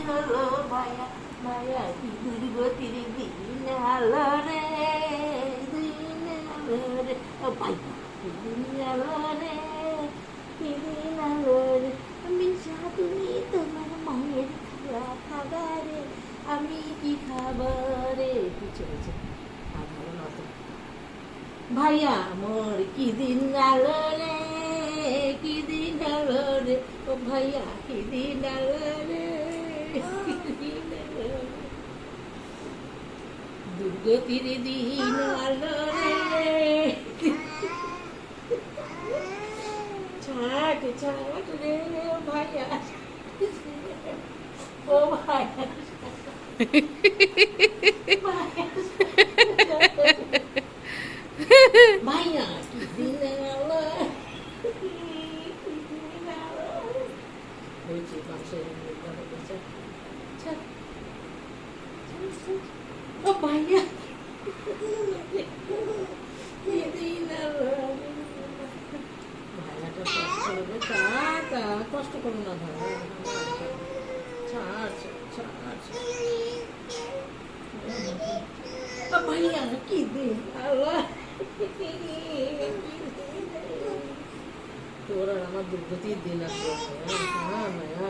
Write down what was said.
হলো ভাইয়া, ভাইয়া কি দুর্গতির দিন আলো রে, দিন আলো রে, ও ভাইয়া কি দিন আলো রে, কি দিন আলো রে, আমি জাদুই তোমার মায়ের খাওয়া খাবারে, আমি কি খাবারে কি চলেছে আর ভালো না তো। ভাইয়া মোর কি দিন আলো রে, কি দিন আলো রে, ও ভাইয়া কি দিন আলো রে, কি দিন আলো রে, দুর্গতির দিন আলো রে, ছাট ছাট রে ভাইয়া, ও ভাইয়া ভাইয়া কি দিন আলো, হয়েছে মানুষের ও ভাইয়া কি দিন আলো, ভাইয়াটা কষ্ট হবে, তা কষ্ট করো না ভাইয়া, ছাড় ছাড় ভাইয়া কি দিন আল্লাহ, তোর আর আমার দুর্গতির দিন আসবে। হ্যাঁ ভাইয়া।